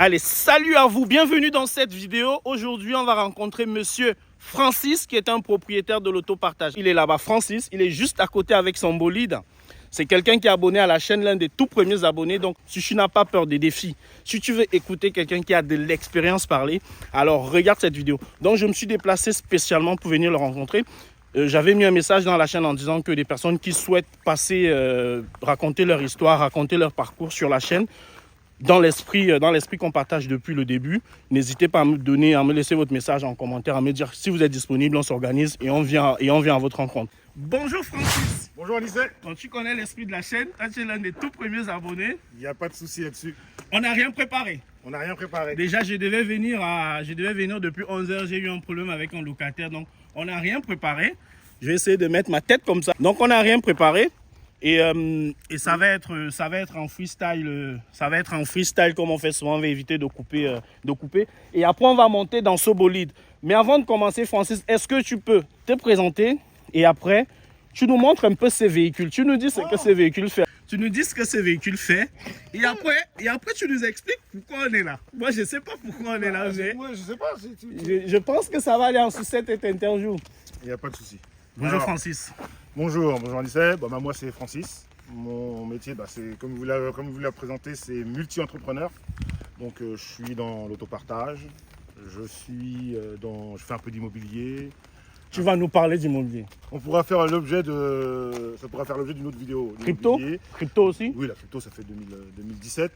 Allez, salut à vous, bienvenue dans cette vidéo. Aujourd'hui, on va rencontrer monsieur Francis qui est un propriétaire de l'autopartage. Il est là-bas, Francis, il est juste à côté avec son bolide. C'est quelqu'un qui est abonné à la chaîne, l'un des tout premiers abonnés. Donc, si tu n'as pas peur des défis, si tu veux écouter quelqu'un qui a de l'expérience parler, alors regarde cette vidéo. Donc, je me suis déplacé spécialement pour venir le rencontrer. J'avais mis un message dans la chaîne en disant que des personnes qui souhaitent passer, raconter leur histoire, raconter leur parcours sur la chaîne, dans l'esprit qu'on partage depuis le début, n'hésitez pas à me laisser votre message en commentaire, à me dire si vous êtes disponible, on s'organise et on vient à votre rencontre. Bonjour Francis. Bonjour Anicet. Quand tu connais l'esprit de la chaîne, tu es l'un des tout premiers abonnés. Il n'y a pas de souci là-dessus. On n'a rien préparé. On n'a rien préparé. Déjà, je devais venir depuis 11 h, j'ai eu un problème avec un locataire, donc on n'a rien préparé. Je vais essayer de mettre ma tête comme ça. Donc on n'a rien préparé. Et ça va être en freestyle, comme on fait souvent, on va éviter de couper. Et après, on va monter dans ce bolide. Mais avant de commencer, Francis, est-ce que tu peux te présenter et après, tu nous montres un peu ces véhicules. Tu nous dis ce que ces véhicules font. Tu nous dis ce que ces véhicules font. Et après, tu nous expliques pourquoi on est là. Moi, je ne sais pas pourquoi on est là. Moi, je sais pas. Je pense que ça va aller en sucette cette interview. Il n'y a pas de souci. Bonjour Francis. Bonjour Anicet. Moi, c'est Francis. Mon métier, c'est comme vous l'avez présenté, c'est multi-entrepreneur. Donc, je suis dans l'autopartage. Je fais un peu d'immobilier. Tu vas nous parler d'immobilier. Ça pourra faire l'objet d'une autre vidéo. Crypto aussi? Oui, la crypto, ça fait 2017.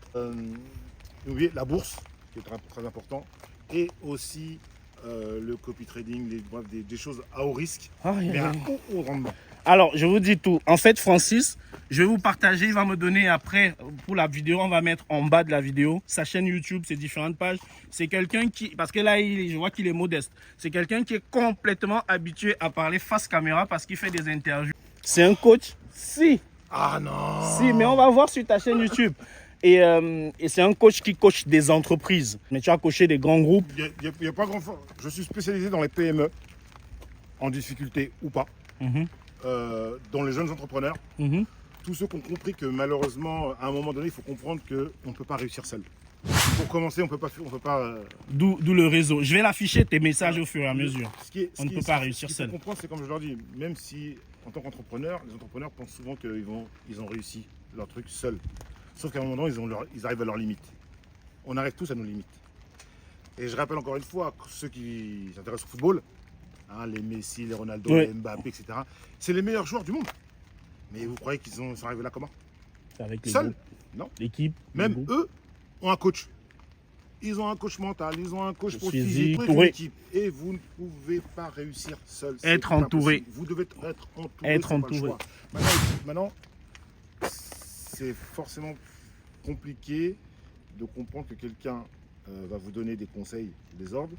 La bourse, qui est très, très important. Et aussi le copy trading, des choses à haut risque, mais à haut rendement. Alors, je vous dis tout. En fait, Francis, je vais vous partager, il va me donner après, pour la vidéo, on va mettre en bas de la vidéo, sa chaîne YouTube, ses différentes pages. C'est quelqu'un qui, parce que là, je vois qu'il est modeste. C'est quelqu'un qui est complètement habitué à parler face caméra parce qu'il fait des interviews. C'est un coach? Si. Ah non. Si, mais on va voir sur ta chaîne YouTube. Et c'est un coach qui coach des entreprises. Mais tu as coaché des grands groupes. Il n'y a pas grand chose. Je suis spécialisé dans les PME, en difficulté ou pas. Dans les jeunes entrepreneurs, tous ceux qui ont compris que malheureusement, à un moment donné, il faut comprendre qu'on ne peut pas réussir seul. Pour commencer, on peut pas. D'où le réseau. Je vais l'afficher tes messages au fur et à mesure. On ne peut pas réussir seul. Ce qu'il faut comprendre, c'est comme je leur dis, même si en tant qu'entrepreneur, les entrepreneurs pensent souvent qu'ils ont réussi leur truc seuls. Sauf qu'à un moment donné, ils arrivent à leurs limites. On arrive tous à nos limites. Et je rappelle encore une fois, ceux qui s'intéressent au football, les Messi, les Ronaldo, les Mbappé, etc. C'est les meilleurs joueurs du monde. Mais vous croyez qu'ils sont arrivés là comment? Avec les seuls? groupes. Non. L'équipe. Même eux ont un coach. Ils ont un coach mental, ils ont un coach pour physique, pour une équipe. Et vous ne pouvez pas réussir seul. Être entouré. Vous devez être entouré. Maintenant, c'est forcément compliqué de comprendre que quelqu'un va vous donner des conseils, des ordres,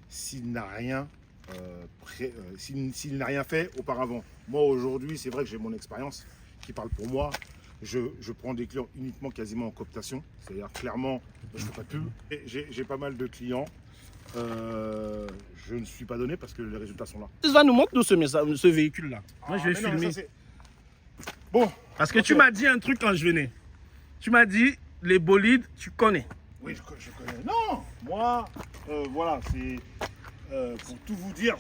s'il n'a rien s'il n'a rien fait auparavant. Moi aujourd'hui, c'est vrai que j'ai mon expérience qui parle pour moi. Je prends des clients uniquement quasiment en cooptation, c'est-à-dire clairement, je ne fais pas de pub. J'ai pas mal de clients. Je ne suis pas donné parce que les résultats sont là. Tu vas nous montrer ce véhicule-là. Moi, je vais filmer. Bon. Parce que tu m'as dit un truc quand je venais. Tu m'as dit, les bolides, tu connais. Oui, je connais. Non, moi, voilà, c'est... pour tout vous dire,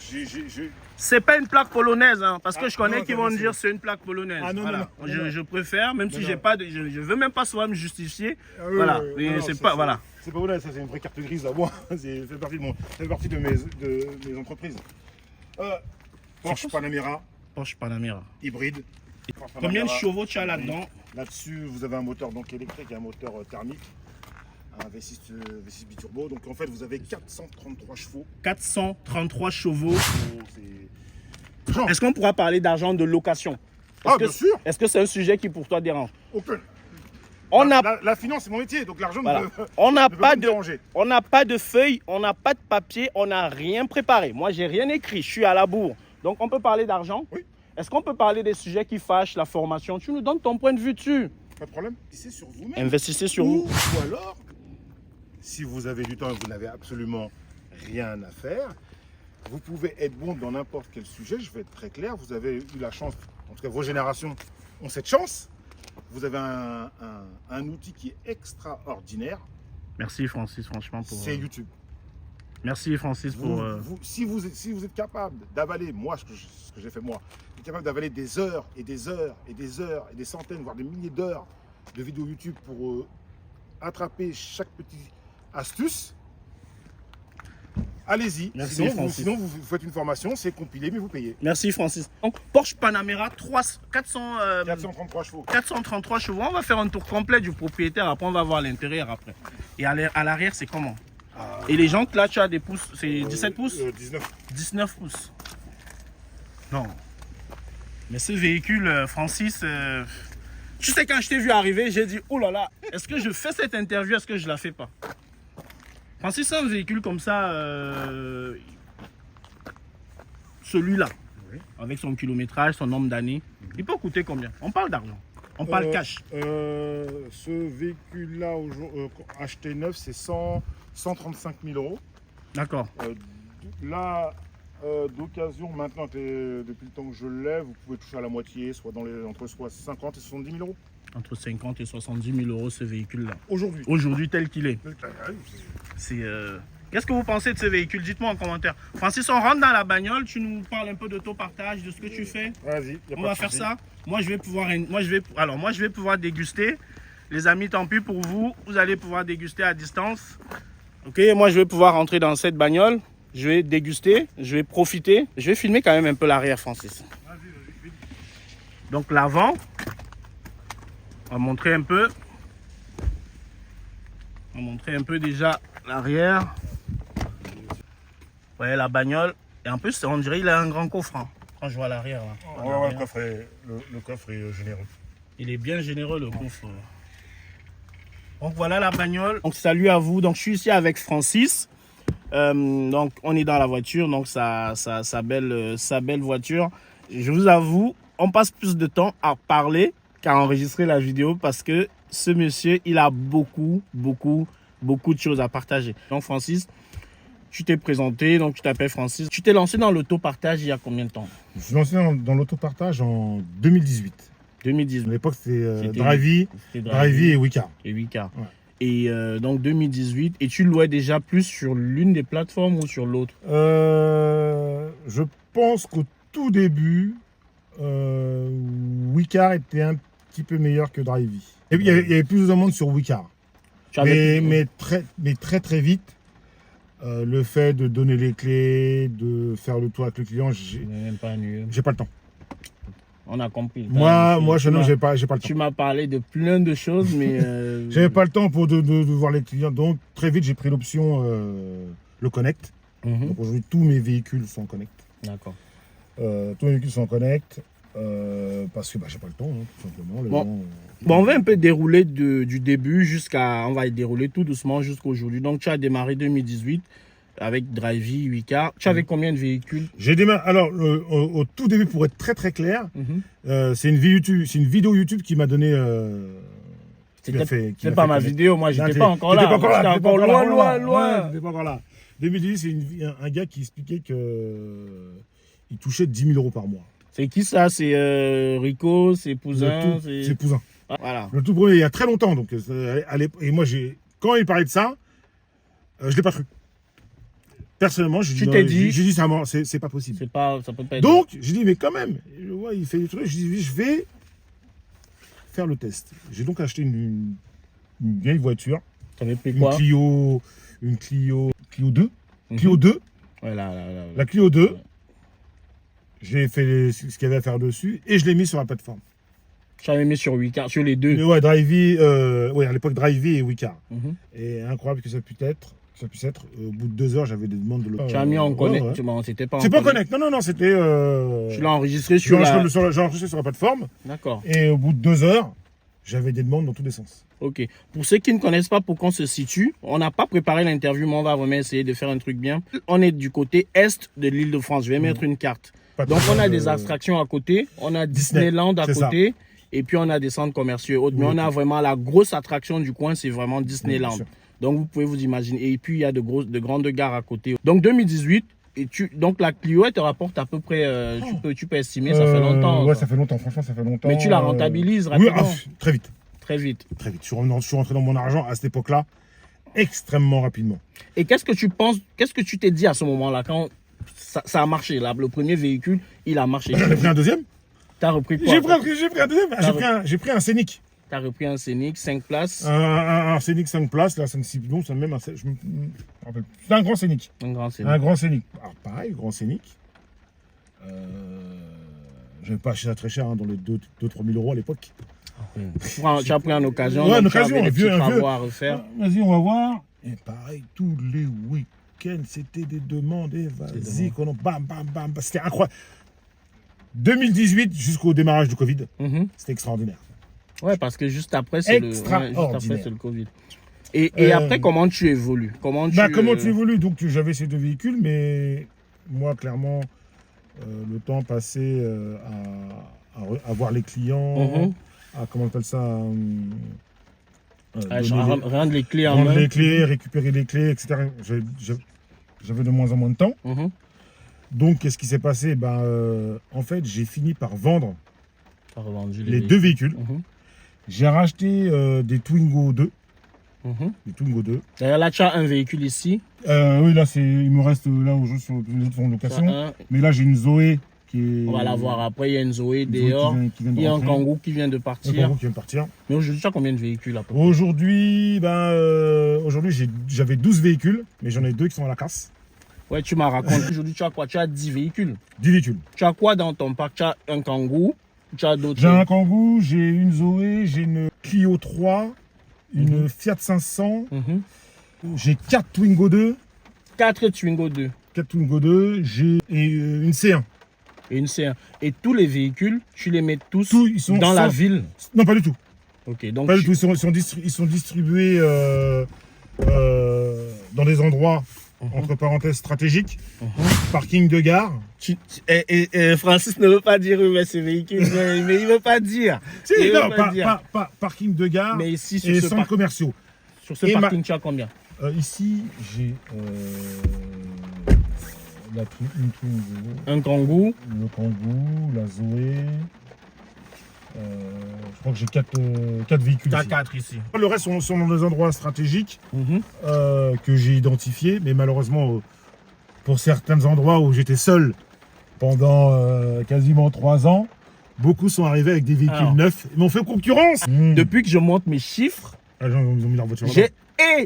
c'est pas une plaque polonaise, parce que je connais qu'ils vont me dire c'est une plaque polonaise. Ah non, voilà. non. Je préfère, même si j'ai pas de, je veux même pas souvent me justifier. Voilà, c'est pas voilà. C'est pas voilà, ça c'est une vraie carte grise à moi. Ça fait partie de mes entreprises. Porsche Panamera. Hybride. Combien de chevaux tu as là-dedans? Là-dessus, vous avez un moteur donc électrique et un moteur thermique. Un V6 biturbo, donc en fait vous avez 433 chevaux. 433 chevaux. Est-ce qu'on pourra parler d'argent de location? Bien sûr. Est-ce que c'est un sujet qui pour toi dérange? Aucun. La finance c'est mon métier, donc l'argent on n'a pas de déranger. On n'a pas de feuilles, on n'a pas de papier, on n'a rien préparé. Moi j'ai rien écrit, je suis à la bourre. Donc on peut parler d'argent? Oui. Est-ce qu'on peut parler des sujets qui fâchent, la formation? Tu nous donnes ton point de vue dessus. Pas de problème. Investissez sur vous-même. Investissez sur vous. Ou alors, si vous avez du temps et vous n'avez absolument rien à faire, vous pouvez être bon dans n'importe quel sujet. Je vais être très clair. Vous avez eu la chance, en tout cas vos générations ont cette chance. Vous avez un outil qui est extraordinaire. Merci Francis, franchement. C'est YouTube. Merci Francis pour... Si vous êtes capable d'avaler, moi, ce que j'ai fait moi, vous êtes capable d'avaler des heures et des heures et des heures et des centaines, voire des milliers d'heures de vidéos YouTube pour attraper chaque petite astuce, allez-y. Merci Francis. Sinon, vous faites une formation, c'est compilé, mais vous payez. Merci Francis. Donc, Porsche Panamera 433 chevaux. 433 chevaux. On va faire un tour complet du propriétaire. Après, on va voir l'intérieur après. Et à l'arrière, c'est comment? Et les jantes, là, tu as des pouces. C'est 17 pouces 19 pouces. Non. Mais ce véhicule, Francis, tu sais, quand je t'ai vu arriver, j'ai dit, oh là là, est-ce que je fais cette interview, est-ce que je la fais pas? Francis, c'est un véhicule comme ça, celui-là, oui, avec son kilométrage, son nombre d'années, il peut coûter combien? On parle d'argent, on parle cash. Ce véhicule-là, acheté neuf, c'est 135 000 euros. D'accord. Là, d'occasion, maintenant, depuis le temps que je l'ai, vous pouvez toucher à la moitié, soit entre 50 et 70 000 euros. Entre 50 et 70 000 euros ce véhicule-là. Aujourd'hui. Aujourd'hui, tel qu'il est. C'est... Qu'est-ce que vous pensez de ce véhicule? Dites-moi en commentaire. Francis, on rentre dans la bagnole, tu nous parles un peu de ton partage, de ce que tu fais. Vas-y. On va faire ça. Moi, je vais pouvoir déguster. Les amis, tant pis pour vous. Vous allez pouvoir déguster à distance. Ok, moi, je vais pouvoir rentrer dans cette bagnole. Je vais déguster, je vais profiter. Je vais filmer quand même un peu l'arrière, Francis. Vas-y. Donc, l'avant. On va montrer un peu. On va montrer un peu déjà l'arrière. Vous voyez la bagnole. Et en plus, on dirait qu'il a un grand coffre. Hein, quand je vois l'arrière. Ouais, le coffre est généreux. Il est bien généreux, le coffre. Donc voilà la bagnole. Donc salut à vous. Donc je suis ici avec Francis. Donc on est dans la voiture. Donc sa belle voiture. Je vous avoue, on passe plus de temps à parler qu'à enregistrer la vidéo parce que ce monsieur, il a beaucoup de choses à partager. Donc Francis, tu t'es présenté, donc tu t'appelles Francis. Tu t'es lancé dans l'autopartage il y a combien de temps? Je suis lancé dans l'autopartage en 2018. 2018. À l'époque, c'était Drivey et Wicar. Et Wicar. Ouais. Et donc 2018. Et tu louais déjà plus sur l'une des plateformes ou sur l'autre? Je pense qu'au tout début, Wicar était un petit peu meilleur que Drivey. Et puis, il y avait plus de monde sur Wicar. Mais très vite, le fait de donner les clés, de faire le tour avec le client, j'ai pas le temps. On a compris. Moi, j'ai pas le temps. Tu m'as parlé de plein de choses, mais... J'avais pas le temps de voir les clients. Donc, très vite, j'ai pris l'option le Connect. Donc, aujourd'hui, tous mes véhicules sont en Connect. D'accord. Tous mes véhicules sont en Connect parce que j'ai pas le temps, hein, tout simplement. On va un peu dérouler du début jusqu'à... On va dérouler tout doucement jusqu'aujourd'hui. Donc, tu as démarré 2018 avec Drivey, Wicar. Tu avais combien de véhicules? J'ai démarré. Alors, au tout début, pour être très clair, c'est une vidéo YouTube qui m'a donné. C'est pas ma vidéo, moi, j'étais pas encore là. J'étais encore loin. J'étais pas encore là. 2018, c'est un gars qui expliquait que il touchait 10 000 euros par mois. C'est qui ça? C'est Rico, c'est Pouzin? C'est Pouzin. Voilà. Le tout premier, il y a très longtemps. Donc, et moi, quand il parlait de ça, je l'ai pas cru. Personnellement, j'ai dit c'est pas possible. Ça peut pas être. Donc, j'ai dit, mais quand même, je vois, il fait des trucs. Je dis, je vais faire le test. J'ai donc acheté une vieille voiture. T'avais pris quoi? Une Clio 2. Clio 2. Ouais, la Clio 2. Ouais. J'ai fait ce qu'il y avait à faire dessus et je l'ai mis sur la plateforme. J'avais mis sur Wicar, sur les deux. Mais ouais, Drivey, à l'époque, Drivey et Wicar. Et incroyable que ça puisse être. Au bout de 2 heures, j'avais des demandes de l'autre. Tu as mis en connect, c'était pas en connect. C'est pas connect, non, c'était... Tu l'as enregistré sur j'ai enregistré sur la plateforme. D'accord. Et au bout de 2 heures, j'avais des demandes dans tous les sens. Ok. Pour ceux qui ne connaissent pas pourquoi on se situe, on n'a pas préparé l'interview, mais on va vraiment essayer de faire un truc bien. On est du côté est de l'île de France. Je vais mettre une carte. Donc on a des abstractions à côté, on a Disneyland à côté, et puis on a des centres commerciaux et autres. Mais on a vraiment la grosse attraction du coin, c'est vraiment Disneyland. Donc, vous pouvez vous imaginer. Et puis, il y a de grandes gares à côté. Donc, 2018, donc la Clio, elle te rapporte à peu près, tu peux estimer, ça fait longtemps. Ouais, ça fait longtemps, franchement, ça fait longtemps. Mais tu la rentabilises rapidement. Oui, très vite. Très vite. Je suis rentré dans mon argent à cette époque-là. extrêmement rapidement. Et qu'est-ce que tu penses, qu'est-ce que tu t'es dit à ce moment-là quand ça a marché là, le premier véhicule, il a marché. J'ai pris un deuxième. T'as repris quoi? J'ai pris un deuxième. J'ai pris un Scénic. T'as repris un Scénic, 5 places. Un Scénic 5 places, là, 5-6 bidons, c'est même un. Je me rappelle. C'est un grand Scénic. Un grand Scénic. Un grand Scénic. Alors, pareil, grand Scénic. Je n'avais pas acheté ça très cher, hein, dans les 2-3 000 euros à l'époque. Tu as pris en occasion. Ouais, en donc occasion, tu avais un des vieux. petits travaux à refaire. Vas-y, on va voir. Et pareil, tous les week-ends, c'était des demandes. Et vas-y, qu'on en bam, bam, bam. C'était incroyable. 2018 jusqu'au démarrage du Covid, c'était extraordinaire. Ouais, parce que juste après, c'est le Covid. Et après, comment tu évolues? Comment tu évolues? Donc, j'avais ces deux véhicules, mais moi, clairement, le temps passé à voir les clients, à comment on appelle ça, rendre les clés en main. Rendre les clés, récupérer les clés, etc. J'avais de moins en moins de temps. Donc, qu'est-ce qui s'est passé? En fait, j'ai fini par vendre les deux véhicules. J'ai racheté des Twingo 2. Des Twingo 2. D'ailleurs, là, tu as un véhicule ici. Oui, là, il me reste là où je suis les autres sont en location. Mais là, j'ai une Zoé qui est. On va la voir après. Il y a une Zoé dehors. Il y a un Kangoo qui vient de partir. Un Kangoo qui vient de partir. Mais aujourd'hui, tu as combien de véhicules à peu près? Aujourd'hui, j'avais 12 véhicules, mais j'en ai 2 qui sont à la casse. Ouais, tu m'as raconté. Aujourd'hui, tu as quoi? Tu as 10 véhicules. 10 véhicules. Tu as quoi dans ton parc? Tu as un Kangoo? Tu as d'autres? J'ai un Kangoo, j'ai une Zoé, j'ai une Clio 3, une Fiat 500. J'ai 4 Twingo 2. 4 Twingo 2. 4 Twingo 2, j'ai une C1. Et une C1. Et tous les véhicules, tu les mets tous ils sont dans la ville? Non, pas du tout. Ok, donc pas du tout. Ils sont distribués dans des endroits, entre parenthèses, stratégiques. Parking de gare. Francis ne veut pas dire mais ces véhicules, mais il ne veut pas dire. Parking de gare mais ici, et centres commerciaux. Sur ce parking, tu as combien? Ici, j'ai un Kangoo. Le Kangoo, la Zoé. Je crois que j'ai 4 véhicules. Tu as 4 ici. Le reste sont dans des endroits stratégiques que j'ai identifiés, mais malheureusement, pour certains endroits où j'étais seul pendant quasiment 3 ans, beaucoup sont arrivés avec des véhicules neufs. Ils m'ont fait concurrence. Depuis que je monte mes chiffres, ils ont mis leur voiture.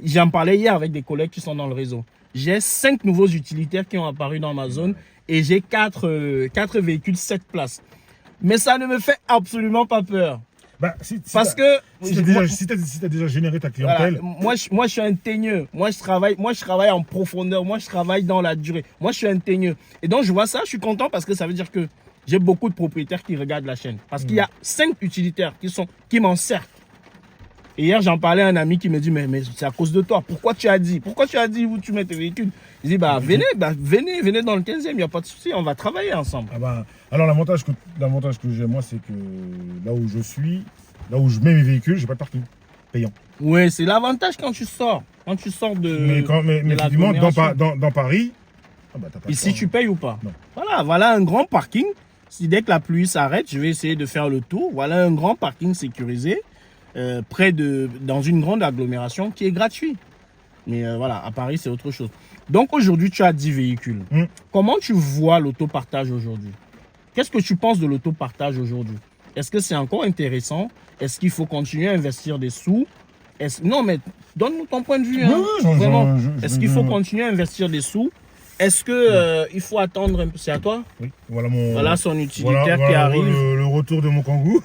J'en parlais hier avec des collègues qui sont dans le réseau. J'ai 5 nouveaux utilitaires qui ont apparu dans ma zone et j'ai 4 véhicules 7 places. Mais ça ne me fait absolument pas peur. Parce que si tu as déjà généré ta clientèle. Voilà, moi, je suis un teigneux. Moi, je travaille en profondeur. Moi, je travaille dans la durée. Moi, je suis un teigneux. Et donc, je vois ça, je suis content parce que ça veut dire que j'ai beaucoup de propriétaires qui regardent la chaîne. Parce qu'il y a 5 utilitaires qui m'en servent. Et hier, j'en parlais à un ami qui me dit, mais c'est à cause de toi. Pourquoi tu as dit où tu mets tes véhicules? Il dit, venez dans le 15e, il n'y a pas de souci, on va travailler ensemble. Alors, l'avantage que j'ai, moi, c'est que là où je suis, là où je mets mes véhicules, j'ai pas de parking payant. Oui, c'est l'avantage quand tu sors. Quand tu sors de. Mais effectivement, dans Paris, ici, tu payes ou pas? Non. Voilà un grand parking. Si dès que la pluie s'arrête, je vais essayer de faire le tour. Voilà un grand parking sécurisé. Dans une grande agglomération qui est gratuit. Mais voilà, à Paris, c'est autre chose. Donc aujourd'hui, tu as 10 véhicules. Comment tu vois l'autopartage aujourd'hui? Qu'est-ce que tu penses de l'autopartage aujourd'hui? Est-ce que c'est encore intéressant? Est-ce qu'il faut continuer à investir des sous? Non, mais donne-nous ton point de vue. Vraiment. Est-ce qu'il faut continuer à investir des sous? Est-ce que il faut attendre un peu? C'est à toi? Oui. Voilà son utilitaire qui arrive. Le retour de mon Kangoo.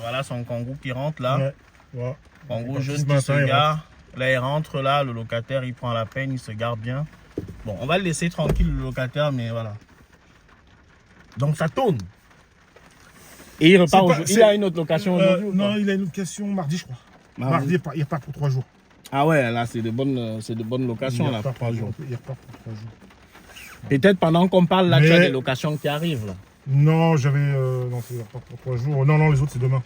Voilà son Kangoo qui rentre là. Ouais. Kangoo jeune qui se gare. Là, il rentre là, le locataire, il prend la peine, il se garde bien. Bon, on va le laisser tranquille, le locataire, mais voilà. Donc, ça tourne. Et il repart aujourd'hui. Il a une autre location aujourd'hui? Non, il a une location mardi, je crois. Mardi, il repart pour 3 jours. Ah ouais, là, c'est de bonnes locations, là, pour 3 jours. Il repart pour 3 jours. Peut-être pendant qu'on parle, là, tu as des locations qui arrivent, là. Non, il repart pour 3 jours. Non, les autres, c'est demain.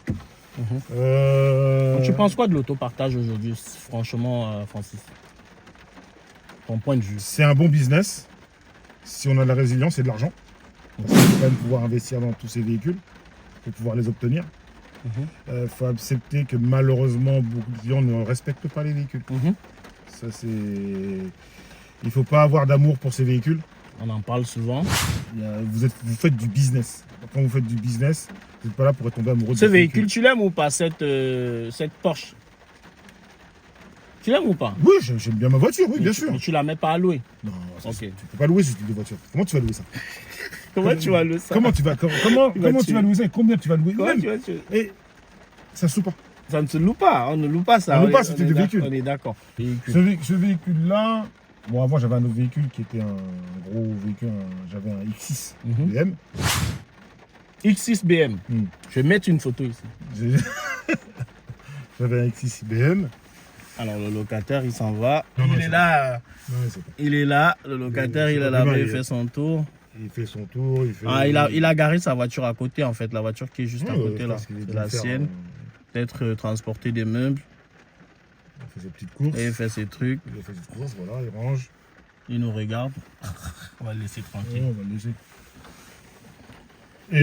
Tu penses quoi de l'autopartage aujourd'hui, franchement, Francis? Ton point de vue. C'est un bon business. Si on a de la résilience et de l'argent. Il faut quand même pouvoir investir dans tous ces véhicules pour pouvoir les obtenir. Faut accepter que malheureusement, beaucoup de clients ne respectent pas les véhicules. Ça, c'est... Il faut pas avoir d'amour pour ces véhicules. On en parle souvent. Vous faites du business. Quand vous faites du business, vous n'êtes pas là pour tomber amoureux de Ce véhicule, tu l'aimes ou pas, cette Porsche? Tu l'aimes ou pas? Oui, j'aime bien ma voiture, oui, bien sûr. Mais tu la mets pas à louer? Non, ça, Ok. tu peux pas louer ce type de voiture. Comment tu vas louer ça? Comment tu vas louer ça? Comment tu vas louer ça et combien tu vas louer? Comment Même. tu vas Et ça se loue pas. Ça ne se loue pas, on ne loue pas ça. On ne loue pas ce type de véhicule. On est d'accord. Ce véhicule-là, bon, avant j'avais un autre véhicule qui était un gros véhicule, j'avais un X6 BM. X6 BM. Mm. Je vais mettre une photo ici. J'avais un X6 BM. Alors le locataire il s'en va. Non, Il est là. Non, c'est pas. Il est là. Le locataire il est là-bas, il fait son tour. Il fait son tour. Il a garé sa voiture à côté en fait. La voiture qui est juste à côté là. C'est la sienne. Peut-être transporter des meubles. Il fait ses petites courses. Et il fait ses trucs. Il fait ses courses, voilà, il range. Il nous regarde. On va le laisser tranquille. Ouais, on va le laisser. Et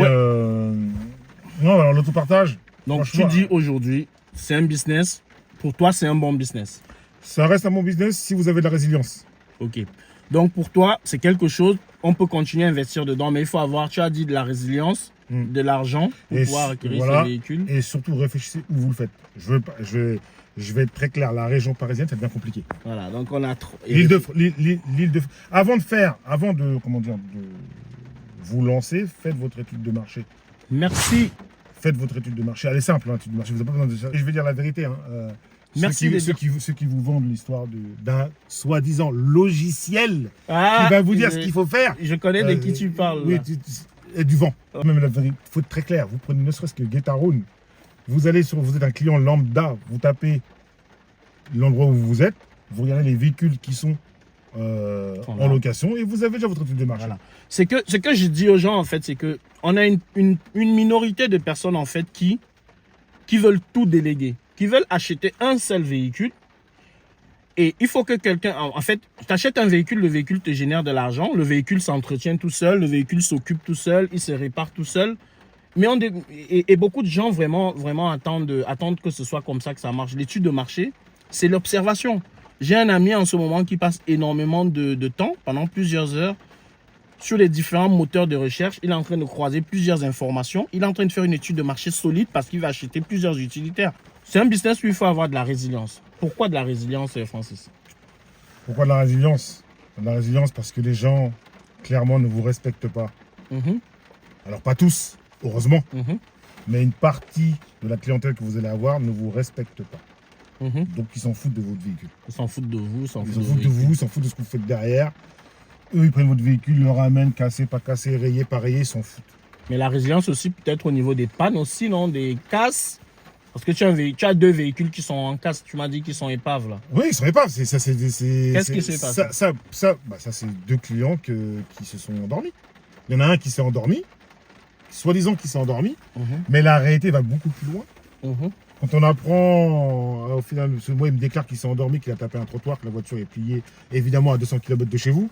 non, alors l'autopartage. Donc tu dis aujourd'hui, c'est un business. Pour toi, c'est un bon business. Ça reste un bon business si vous avez de la résilience. Ok. Donc pour toi, c'est quelque chose, on peut continuer à investir dedans, mais il faut avoir, tu as dit, de la résilience, de l'argent pour pouvoir acquérir ce véhicule. Et surtout, réfléchissez où vous le faites. Je vais être très clair, la région parisienne, c'est bien compliqué. Voilà, donc on a trop. L'île de avant de vous lancer, faites votre étude de marché. Merci. Faites votre étude de marché. Elle est simple, hein, l'étude de marché. Vous n'avez pas besoin de ça. Et je vais dire la vérité. Hein, merci. Ceux qui vous vendent l'histoire d'un soi-disant logiciel qui va vous dire ce qu'il faut faire. Je connais de qui tu parles. Oui, et du vent. Même la vérité, il faut être très clair. Vous prenez ne serait-ce que Getaroun. Vous êtes un client lambda, vous tapez l'endroit où vous êtes, vous regardez les véhicules qui sont en location et vous avez déjà votre étude de marché. Voilà. Ce que je dis aux gens en fait, c'est que on a une minorité de personnes en fait qui veulent tout déléguer, qui veulent acheter un seul véhicule. Et il faut que quelqu'un, en fait, tu achètes un véhicule, le véhicule te génère de l'argent, le véhicule s'entretient tout seul, le véhicule s'occupe tout seul, il se répare tout seul. Mais beaucoup de gens vraiment attendent que ce soit comme ça que ça marche. L'étude de marché, c'est l'observation. J'ai un ami en ce moment qui passe énormément de temps, pendant plusieurs heures, sur les différents moteurs de recherche. Il est en train de croiser plusieurs informations. Il est en train de faire une étude de marché solide parce qu'il va acheter plusieurs utilitaires. C'est un business où il faut avoir de la résilience. Pourquoi de la résilience, Francis? Pourquoi de la résilience? De la résilience parce que les gens, clairement, ne vous respectent pas. Alors, pas tous. Heureusement, mais une partie de la clientèle que vous allez avoir ne vous respecte pas. Donc, ils s'en foutent de votre véhicule. Ils s'en foutent de vous, ils s'en foutent de vous, ils s'en foutent de ce que vous faites derrière. Eux, ils prennent votre véhicule, ils le ramènent, cassé, pas cassé, rayé, pas rayé, ils s'en foutent. Mais la résilience aussi, peut-être au niveau des pannes aussi, non? Des casses. Parce que tu as deux véhicules qui sont en casse, tu m'as dit qu'ils sont épaves là. Oui, ils sont épaves. Qu'est-ce qui s'est passé? Ça, c'est deux clients qui se sont endormis. Il y en a un qui s'est endormi, soi-disant qui s'est endormi, mais la réalité va beaucoup plus loin. Quand on apprend, au final, ce mois, il me déclare qu'il s'est endormi, qu'il a tapé un trottoir, que la voiture est pliée, évidemment, à 200 km de chez vous.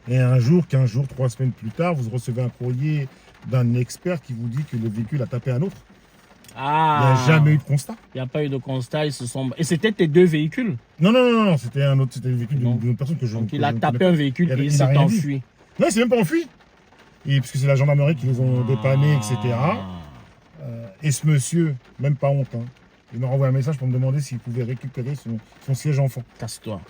Et un jour, 15 jours, 3 semaines plus tard, vous recevez un courrier d'un expert qui vous dit que le véhicule a tapé un autre. Ah. Il n'y a jamais eu de constat. Il n'y a pas eu de constat. Et c'était tes deux véhicules? Non, c'était un autre, c'était le véhicule d'une autre personne que je. Donc il a tapé un véhicule et il s'est enfui. Non, il s'est même pas enfui. Et parce que c'est la gendarmerie qui les ont dépannés, etc. Et ce monsieur, même pas honte, hein, il m'a renvoyé un message pour me demander s'il pouvait récupérer son siège enfant. Casse-toi.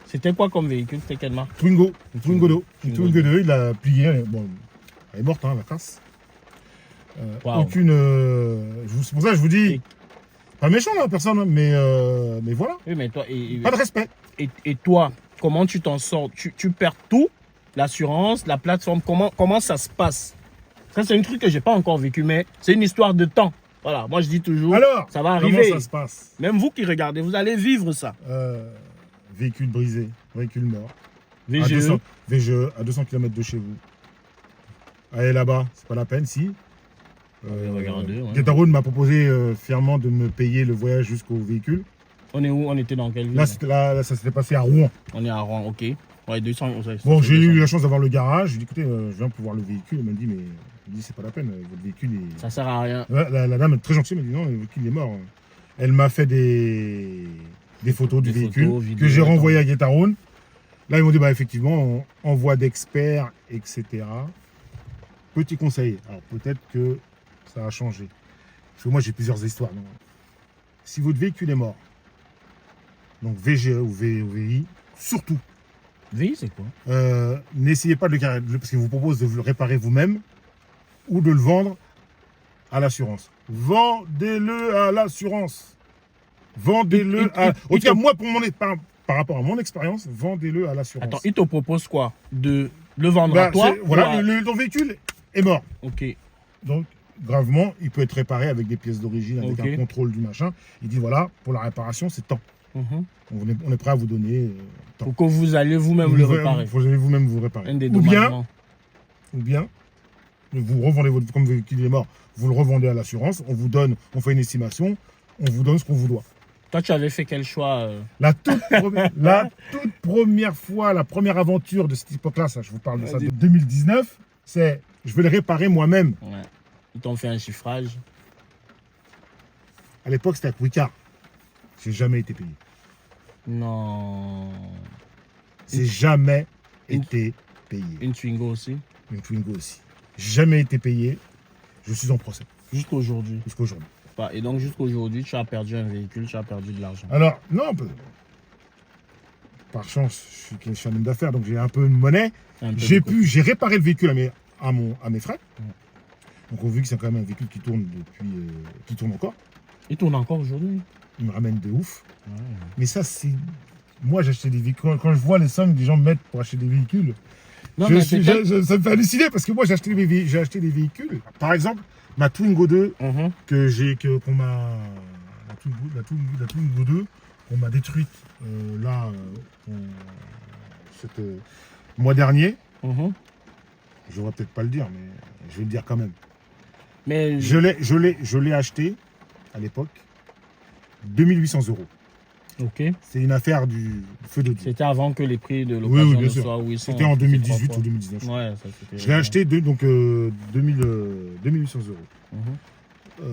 C'était quoi comme véhicule? C'était quelle marque? Twingo 2, il a plié. Bon, elle est morte, hein, la casse. Wow. C'est pour ça que je vous dis, pas méchant la personne, hein, mais voilà. Oui, mais toi, pas de respect. Et toi, comment tu t'en sors? Tu perds tout? L'assurance, la plateforme, comment ça se passe? Ça, c'est un truc que j'ai pas encore vécu, mais c'est une histoire de temps. Voilà, moi je dis toujours, alors, ça va arriver. Comment ça se passe? Même vous qui regardez, vous allez vivre ça. Véhicule brisé, véhicule mort. VGE. VGE, à 200 km de chez vous. Allez là-bas, c'est pas la peine, si. Getaroun m'a proposé fièrement de me payer le voyage jusqu'au véhicule. On est où? On était dans quelle ville? Là, ça s'était passé à Rouen. On est à Rouen, ok. Ouais, 200. Bon, j'ai eu la chance d'avoir le garage. Je lui ai dit, écoutez, je viens pour voir le véhicule. Elle m'a dit, mais c'est pas la peine, votre véhicule est. Ça sert à rien. La dame est très gentille, elle m'a dit, non, le véhicule est mort. Elle m'a fait des photos du véhicule photos, vidéos, que j'ai renvoyé à Getaroun. Là, ils m'ont dit, bah, effectivement, on voit d'experts, etc. Petit conseil. Alors, peut-être que ça a changé. Parce que moi, j'ai plusieurs histoires. Donc, si votre véhicule est mort, donc VGE ou VI, surtout, VI, c'est quoi? n'essayez pas de le carrer, parce qu'il vous propose de le réparer vous-même ou de le vendre à l'assurance. Vendez-le à l'assurance. Vendez-le à... En tout cas, moi, par rapport à mon expérience, vendez-le à l'assurance. Attends, il te propose quoi? De le vendre à toi? Voilà, ton véhicule est mort. Ok. Donc, gravement, il peut être réparé avec des pièces d'origine, avec un contrôle du machin. Il dit, voilà, pour la réparation, c'est tant. On est prêt à vous donner tant. Pour que vous allez vous-même le réparer. Vous allez vous-même vous réparer. Ou bien, vous revendez comme votre véhicule est mort, vous le revendez à l'assurance, on fait une estimation, on vous donne ce qu'on vous doit. Toi, tu avais fait quel choix La toute première fois, la première aventure de cette époque-là, ça, je vous parle de ça, de 2019, c'est je vais le réparer moi-même. Ouais. Ils t'ont fait un chiffrage. À l'époque, c'était avec Wicard. J'ai jamais été payé. Non. J'ai jamais été payé. Une Twingo aussi? Une Twingo aussi. Jamais été payé. Je suis en procès. Jusqu'aujourd'hui? Jusqu'aujourd'hui. Et donc, jusqu'aujourd'hui, tu as perdu un véhicule, tu as perdu de l'argent? Alors, non, par chance, je suis un homme d'affaires, donc j'ai un peu de monnaie. J'ai réparé le véhicule à mes frais. Donc, on a vu que c'est quand même un véhicule qui tourne qui tourne encore. Il tourne encore aujourd'hui? Il me ramène de ouf. Ouais. Mais ça, c'est... Moi, j'ai acheté des véhicules. Quand je vois les sommes que les gens mettent pour acheter des véhicules, ça me fait halluciner parce que moi, j'ai acheté des véhicules. Par exemple, ma Twingo 2, la Twingo 2, qu'on m'a détruite mois dernier. Je ne devrais peut-être pas le dire, mais je vais le dire quand même. Mais je l'ai acheté à l'époque 2800 €. Ok. C'est une affaire du feu de Dieu. C'était avant que les prix de l'occasion ne soient où ils sont. C'était en 2018 ou 2019. Ouais, ça c'était. Je l'ai acheté 2800 €.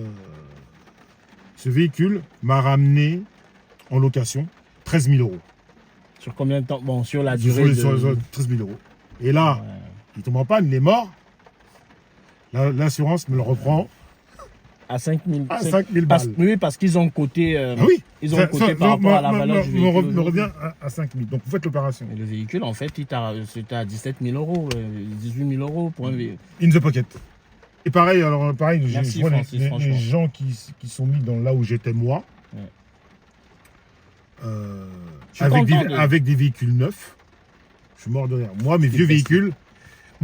Ce véhicule m'a ramené en location 13 000 €. Sur combien de temps? Bon, sur la durée. Sur 13 000 €. Et là, il tombe en panne, il est mort. L'assurance me le reprend. À 5 000 balles. Oui, parce qu'ils ont coté, ils ont coté par rapport à la valeur du véhicule. Me revient à 5 000. Donc vous faites l'opération. Le véhicule, en fait, c'était à 17 000 €, 18 000 € pour un véhicule. In the pocket. Et pareil, je vois les gens qui sont mis dans là où j'étais moi, avec des véhicules neufs. Je suis mort de rire. Moi, mes vieux véhicules.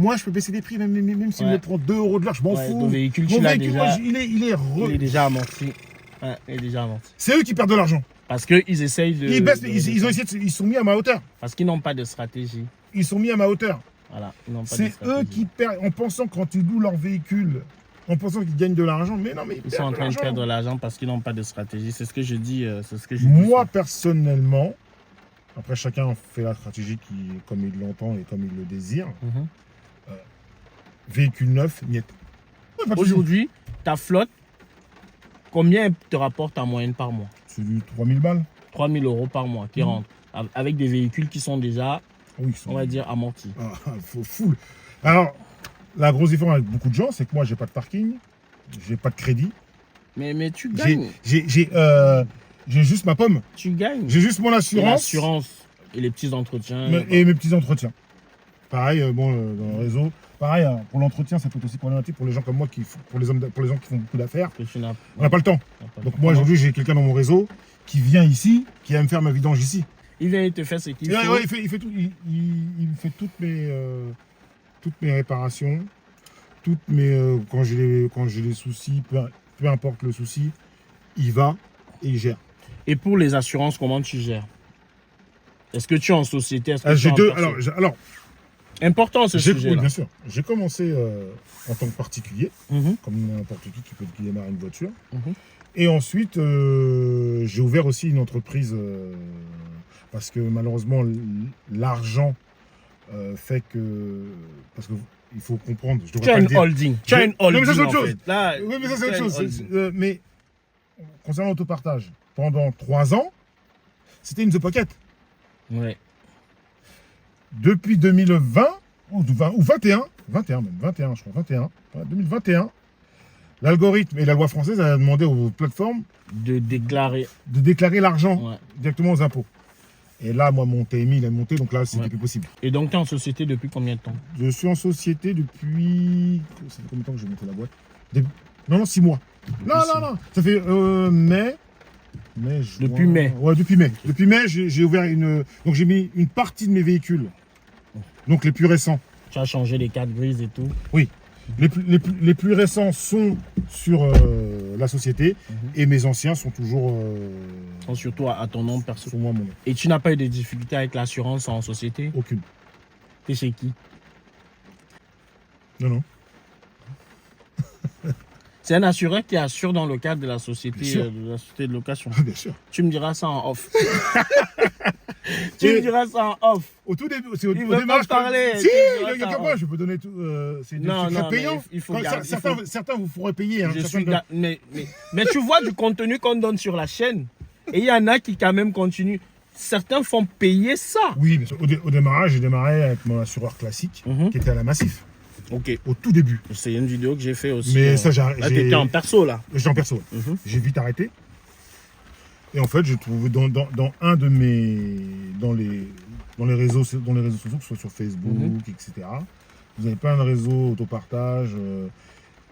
Moi, je peux baisser les prix, même s'il me prend 2 € de l'heure, je m'en fous. Mon véhicule, déjà... il est déjà amorti. Ouais, il est déjà amorti. C'est eux qui perdent de l'argent. Parce qu'ils essayent de... Ils sont mis à ma hauteur. Parce qu'ils n'ont pas de stratégie. Ils sont mis à ma hauteur. Voilà, ils n'ont pas de stratégie. C'est eux qui perdent, en pensant quand ils louent leur véhicule, en pensant qu'ils gagnent de l'argent. Mais non, mais ils sont en train de perdre de l'argent parce qu'ils n'ont pas de stratégie. C'est ce que je dis. Moi, personnellement, après chacun fait la stratégie comme il l'entend et comme il le désire. Véhicule neuf, niet. Aujourd'hui, ta flotte, combien te rapporte en moyenne par mois? C'est du 3 000 balles. 3 000 € par mois qui rentrent. Avec des véhicules qui sont déjà, on va dire, amortis. Full. Alors, la grosse différence avec beaucoup de gens, c'est que moi, j'ai pas de parking, j'ai pas de crédit. Mais tu gagnes. J'ai juste ma pomme. Tu gagnes. J'ai juste mon assurance. L'assurance et les petits entretiens. Et mes petits entretiens. Pareil, dans le réseau. Pareil, pour l'entretien, ça peut être aussi problématique pour les gens comme moi, pour les gens qui font beaucoup d'affaires. On n'a pas le temps. Donc moi, aujourd'hui, j'ai quelqu'un dans mon réseau qui vient ici, qui va me faire ma vidange ici. Il vient, il te fait ce qu'il faut. Ouais, il fait tout. Il fait toutes mes réparations, quand j'ai des soucis, peu importe le souci, il va et il gère. Et pour les assurances, comment tu gères? Est-ce que tu es en société? Alors, important ce sujet-là. Oui, bien sûr. J'ai commencé en tant que particulier, comme n'importe qui peut démarrer une voiture. Et ensuite, j'ai ouvert aussi une entreprise parce que malheureusement, l'argent fait que... Parce qu'il faut comprendre... Tu as une holding. Tu as une holding. Non, mais ça, c'est autre chose. Là, oui, mais ça, c'est autre chose. Mais concernant l'autopartage, pendant 3 ans, c'était in the pocket. Ouais. Depuis 2020, ou 21 même, 21 je crois, 21, ouais, 2021, l'algorithme et la loi française a demandé aux plateformes De déclarer. de déclarer l'argent Ouais. directement aux impôts. Et là, moi, mon TMI, il est monté, donc là, c'était Ouais. plus possible. Et donc, tu es en société depuis combien de temps? Je suis en société depuis... Ça fait combien de temps que j'ai monté la boîte? Non, 6 mois. Non, ça fait mai... juin... Depuis mai. Ouais, depuis mai. Depuis mai, j'ai ouvert une... Donc j'ai mis une partie de mes véhicules, donc les plus récents. Tu as changé les cartes grises et tout. Oui. Les plus récents sont sur la société et mes anciens sont toujours Sont surtout à ton nom perso. sur moi, mon nom. Et tu n'as pas eu de difficultés avec l'assurance en société? Aucune. T'es chez qui? Non. C'est un assureur qui assure dans le cadre de la société, Bien sûr. de location. Bien sûr. Tu me diras ça en off. Tu me diras ça en off. Au tout début, c'est au Il veut démarrage. pas parler. Si, Tu il y a diras ça qu'à en moi, off. je peux donner tout. C'est Non, secret non, payant. mais il faut Quand garder, certains vous feront payer. Hein, Je certains suis de- mais tu vois du contenu qu'on donne sur la chaîne. Et il y en a qui quand même continuent. Certains font payer ça. Oui, mais au démarrage, j'ai démarré avec mon assureur classique Mhm. qui était à la Massif, Ok. au tout début. C'est une vidéo que j'ai fait aussi. Mais ça, là, t'étais en perso là. J'étais en perso. Mhm. J'ai vite arrêté. Et en fait, j'ai trouvé dans un de mes. Dans les réseaux sociaux, que ce soit sur Facebook, etc. Vous avez plein de réseaux, autopartage.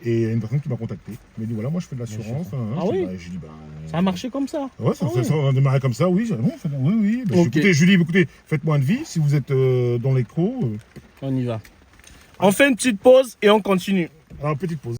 Et il y a une personne qui m'a contacté. Il m'a dit voilà, moi je fais de l'assurance. Ah oui? J'ai dit bah. Ça a marché comme ça. Ouais, ça, Ah oui. ça a démarré comme ça, oui. Oui. Bah, Ok. écoutez, Julie, écoutez, faites-moi une vie si vous êtes dans l'écro. On y va. On fait une petite pause et on continue. Alors, petite pause.